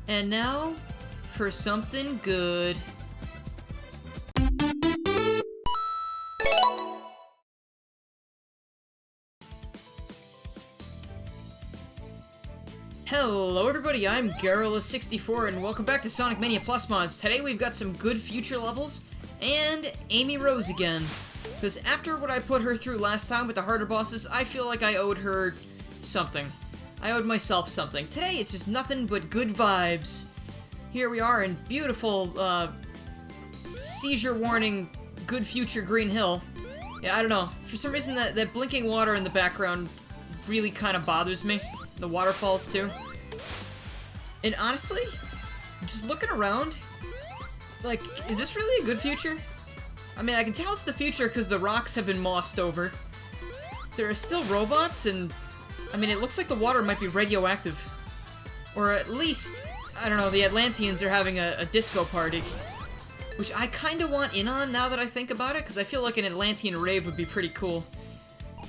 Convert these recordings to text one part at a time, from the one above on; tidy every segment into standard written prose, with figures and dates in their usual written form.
And now, for something good. Hello everybody, I'm Garrula64 and welcome back to Sonic Mania Plus Mods. Today we've got some good future levels, and Amy Rose again. Because after what I put her through last time with the harder bosses, I feel like I owed her something. I owed myself something. Today it's just nothing but good vibes. Here we are in beautiful, seizure warning, good future Green Hill. Yeah, I don't know. For some reason that blinking water in the background really kind of bothers me. The waterfalls too. And honestly, just looking around, like, is this really a good future? I mean, I can tell it's the future because the rocks have been mossed over. There are still robots, and I mean, it looks like the water might be radioactive. Or at least, I don't know, the Atlanteans are having a disco party. Which I kind of want in on now that I think about it, because I feel like an Atlantean rave would be pretty cool.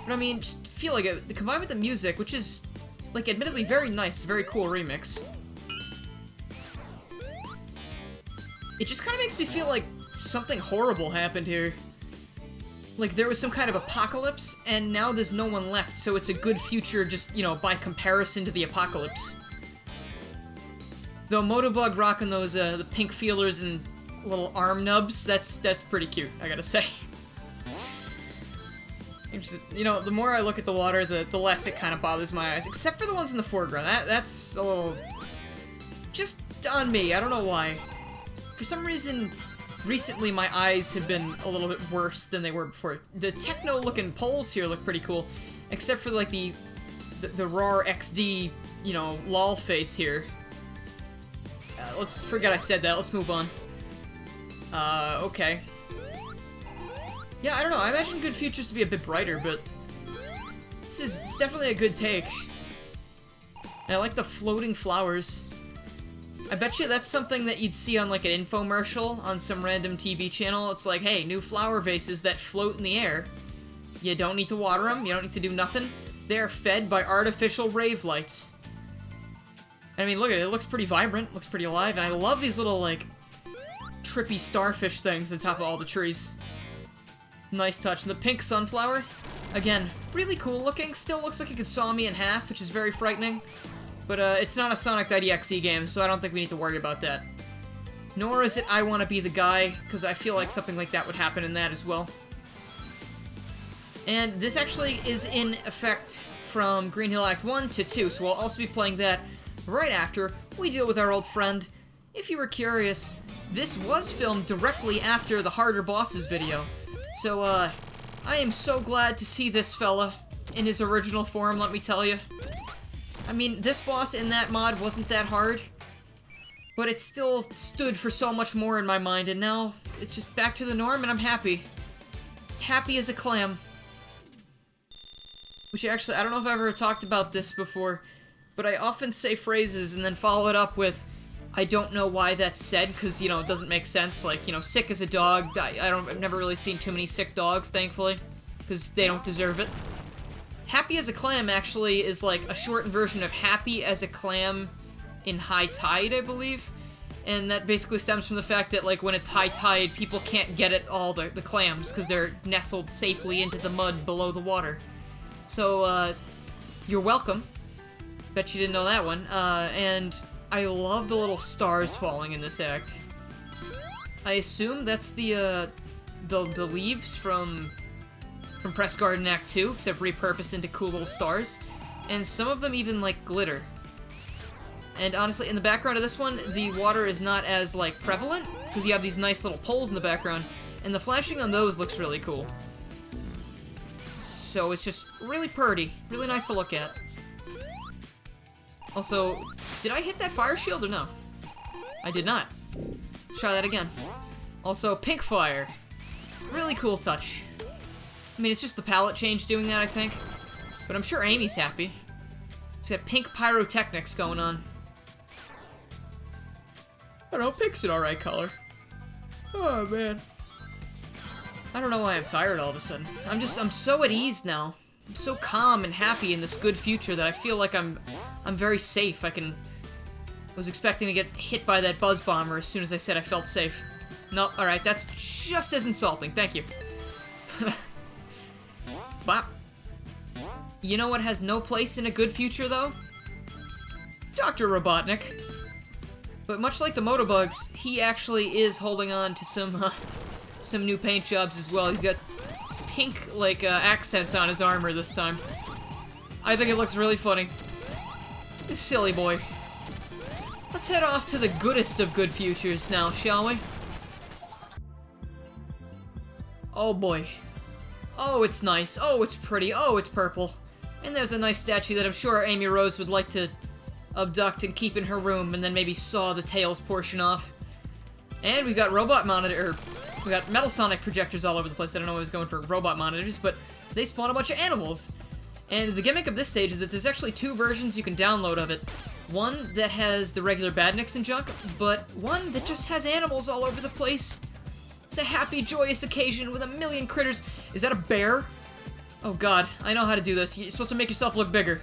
But I mean, just feel like it, combined with the music, which is, like, admittedly very nice, very cool remix. It just kind of makes me feel like something horrible happened here. Like, there was some kind of apocalypse, and now there's no one left, so it's a good future just, you know, by comparison to the apocalypse. Though Motobug rocking those, the pink feelers and little arm nubs, that's pretty cute, I gotta say. You know, the more I look at the water, the less it kind of bothers my eyes, except for the ones in the foreground. That's a little... just on me, I don't know why. For some reason, recently my eyes have been a little bit worse than they were before. The techno-looking poles here look pretty cool, except for, like, the RAR XD, you know, lol face here. Let's forget I said that, let's move on. Okay. Yeah, I don't know, I imagine good futures to be a bit brighter, but it's definitely a good take. And I like the floating flowers. I bet you that's something that you'd see on, like, an infomercial on some random TV channel. It's like, hey, new flower vases that float in the air. You don't need to water them, you don't need to do nothing. They're fed by artificial rave lights. I mean, look at it, it looks pretty vibrant, looks pretty alive, and I love these little, like, trippy starfish things on top of all the trees. Nice touch. And the pink sunflower, again, really cool looking. Still looks like it could saw me in half, which is very frightening. But it's not a Sonic IDXE game, so I don't think we need to worry about that. Nor is it I Want to Be the Guy, because I feel like something like that would happen in that as well. And this actually is in effect from Green Hill Act 1 to 2, so we'll also be playing that right after we deal with our old friend. If you were curious, this was filmed directly after the Harder Bosses video. So, I am so glad to see this fella in his original form, let me tell you. I mean, this boss in that mod wasn't that hard, but it still stood for so much more in my mind, and now it's just back to the norm, and I'm happy. Just happy as a clam. Which actually, I don't know if I've ever talked about this before, but I often say phrases and then follow it up with, I don't know why that's said, because, you know, it doesn't make sense. Like, you know, sick as a dog. I've never really seen too many sick dogs, thankfully, because they don't deserve it. Happy as a clam, actually, is like a shortened version of happy as a clam in high tide, I believe. And that basically stems from the fact that, like, when it's high tide, people can't get at all the clams, because they're nestled safely into the mud below the water. So, you're welcome. Bet you didn't know that one. And I love the little stars falling in this act. I assume that's the leaves from Press Garden Act 2, except repurposed into cool little stars. And some of them even, like, glitter. And honestly, in the background of this one, the water is not as, like, prevalent, because you have these nice little poles in the background, and the flashing on those looks really cool. So it's just really pretty, really nice to look at. Also, did I hit that fire shield or no? I did not. Let's try that again. Also, pink fire. Really cool touch. I mean, it's just the palette change doing that, I think. But I'm sure Amy's happy. She's got pink pyrotechnics going on. I don't know, pink's an alright color. Oh, man. I don't know why I'm tired all of a sudden. I'm so at ease now. I'm so calm and happy in this good future that I feel like I'm very safe. I can Was expecting to get hit by that buzz bomber as soon as I said I felt safe. Nope, alright, that's just as insulting, thank you. Bop. You know what has no place in a good future, though? Dr. Robotnik. But much like the Motobugs, he actually is holding on to some new paint jobs as well. He's got pink, like, accents on his armor this time. I think it looks really funny. This silly boy. Let's head off to the goodest of good futures now, shall we? Oh boy. Oh, it's nice. Oh, it's pretty. Oh, it's purple. And there's a nice statue that I'm sure Amy Rose would like to abduct and keep in her room, and then maybe saw the Tails portion off. And we've got robot monitor, we got Metal Sonic projectors all over the place. I don't know if I was going for robot monitors, but they spawn a bunch of animals. And the gimmick of this stage is that there's actually two versions you can download of it. One that has the regular badniks and junk, but one that just has animals all over the place. It's a happy, joyous occasion with a million critters. Is that a bear? Oh god, I know how to do this. You're supposed to make yourself look bigger.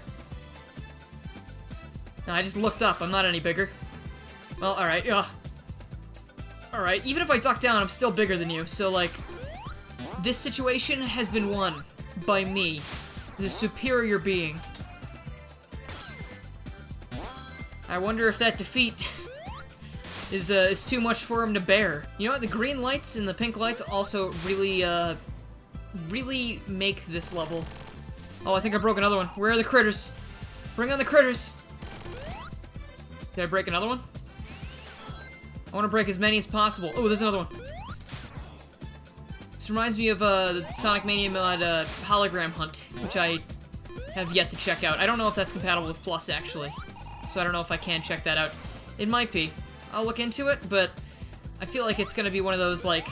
No, I just looked up. I'm not any bigger. Well, alright, alright, even if I duck down, I'm still bigger than you, so, like, this situation has been won by me, the superior being. I wonder if that defeat is too much for him to bear. You know what, the green lights and the pink lights also really make this level. Oh, I think I broke another one. Where are the critters? Bring on the critters! Did I break another one? I want to break as many as possible. Oh, there's another one. This reminds me of the Sonic Mania mod hologram hunt, which I have yet to check out. I don't know if that's compatible with Plus, actually. So I don't know if I can check that out. It might be. I'll look into it, but I feel like it's going to be one of those, like,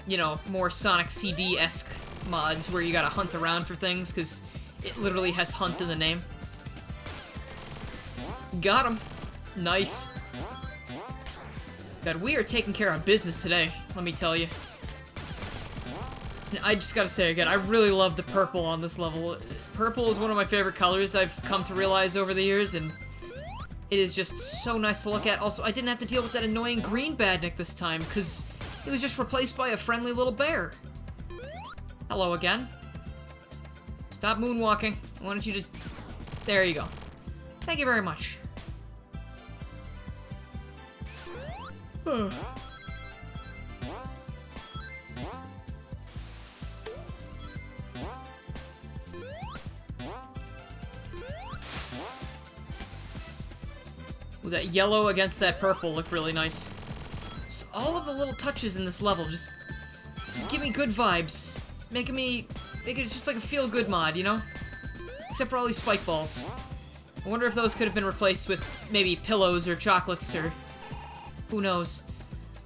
you know, more Sonic CD-esque mods where you gotta hunt around for things, because it literally has hunt in the name. Got him. Nice. God, we are taking care of business today, let me tell you. And I just gotta say again, I really love the purple on this level. Purple is one of my favorite colors I've come to realize over the years, and it is just so nice to look at. Also, I didn't have to deal with that annoying green badnik this time, because it was just replaced by a friendly little bear. Hello again. Stop moonwalking. I wanted you to... There you go. Thank you very much. Ooh, that yellow against that purple look really nice. Just all of the little touches in this level just give me good vibes. Make it just like a feel-good mod, you know? Except for all these spike balls. I wonder if those could have been replaced with maybe pillows or chocolates or who knows.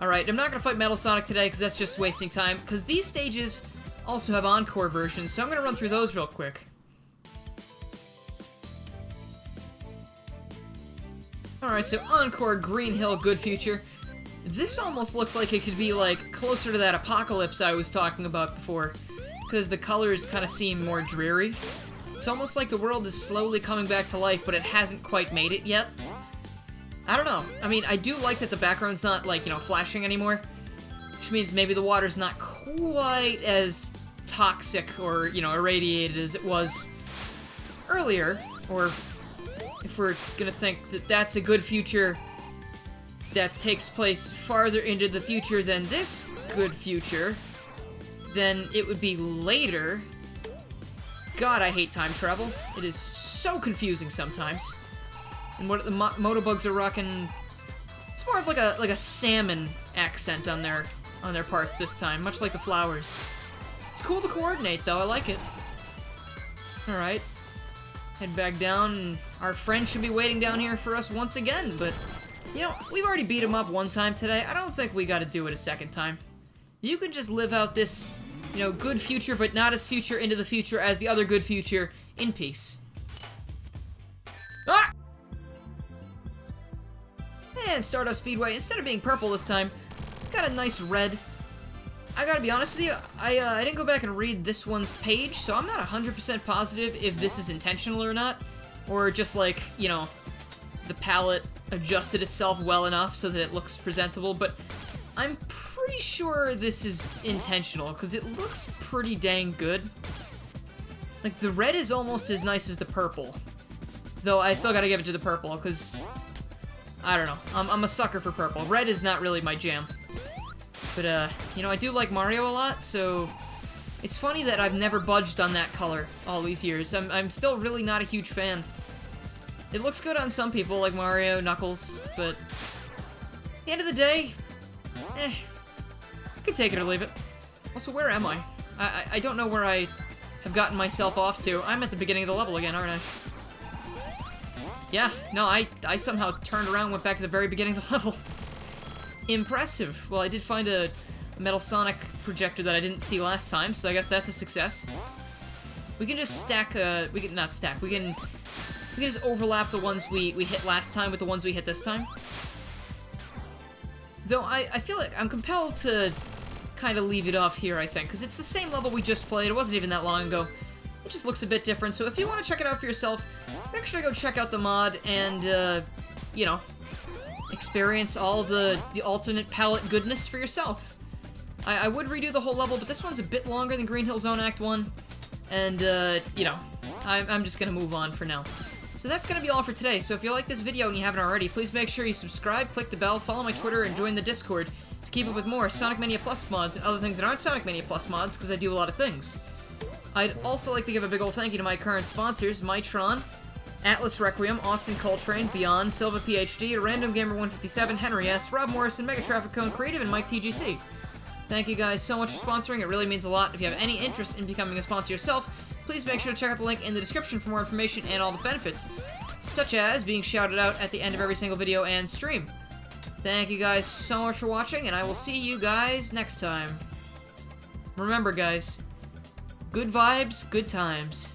Alright, I'm not gonna fight Metal Sonic today because that's just wasting time, because these stages also have Encore versions, so I'm gonna run through those real quick. Alright, so Encore Green Hill Good Future. This almost looks like it could be, like, closer to that apocalypse I was talking about before, because the colors kind of seem more dreary. It's almost like the world is slowly coming back to life, but it hasn't quite made it yet. I don't know. I mean, I do like that the background's not, like, you know, flashing anymore, which means maybe the water's not quite as toxic or, you know, irradiated as it was earlier, or if we're gonna think that that's a good future that takes place farther into the future than this good future, then it would be later. God, I hate time travel. It is so confusing sometimes. And what the Motobugs are rocking, it's more of like a salmon accent on their parts this time, much like the flowers. It's cool to coordinate though, I like it. Alright. Head back down, and our friend should be waiting down here for us once again, but, you know, we've already beat him up one time today. I don't think we gotta do it a second time. You can just live out this, you know, good future, but not as future into the future as the other good future in peace. Ah! And Stardust Speedway, instead of being purple this time, got a nice red. I gotta be honest with you, I didn't go back and read this one's page, so I'm not 100% positive if this is intentional or not, or just like, you know, the palette adjusted itself well enough so that it looks presentable, but I'm pretty sure this is intentional, because it looks pretty dang good. Like, the red is almost as nice as the purple. Though, I still gotta give it to the purple, because, I don't know, I'm a sucker for purple. Red is not really my jam. But, you know, I do like Mario a lot, so it's funny that I've never budged on that color all these years. I'm still really not a huge fan. It looks good on some people, like Mario, Knuckles, but at the end of the day, I can take it or leave it. Also, where am I? I don't know where I have gotten myself off to. I'm at the beginning of the level again, aren't I? Yeah, no, I somehow turned around and went back to the very beginning of the level. Impressive. Well, I did find a Metal Sonic projector that I didn't see last time, so I guess that's a success. We can just stack, we can just overlap the ones we hit last time with the ones we hit this time. Though I feel like I'm compelled to kind of leave it off here, I think, because it's the same level we just played. It wasn't even that long ago. It just looks a bit different, so if you want to check it out for yourself, make sure to go check out the mod and, you know, experience all of the alternate palette goodness for yourself. I would redo the whole level, but this one's a bit longer than Green Hill Zone Act 1, and, you know, I'm just gonna move on for now. So that's gonna be all for today, so if you like this video and you haven't already, please make sure you subscribe, click the bell, follow my Twitter, and join the Discord to keep up with more Sonic Mania Plus mods and other things that aren't Sonic Mania Plus mods, because I do a lot of things. I'd also like to give a big ol' thank you to my current sponsors, Mitron, Atlas Requiem, Austin Coltrane, Beyond, Silva PhD, Random Gamer 157, Henry S, Rob Morrison, Mega Traffic Cone Creative, and Mike TGC. Thank you guys so much for sponsoring, it really means a lot. If you have any interest in becoming a sponsor yourself, please make sure to check out the link in the description for more information and all the benefits, such as being shouted out at the end of every single video and stream. Thank you guys so much for watching, and I will see you guys next time. Remember guys, good vibes, good times.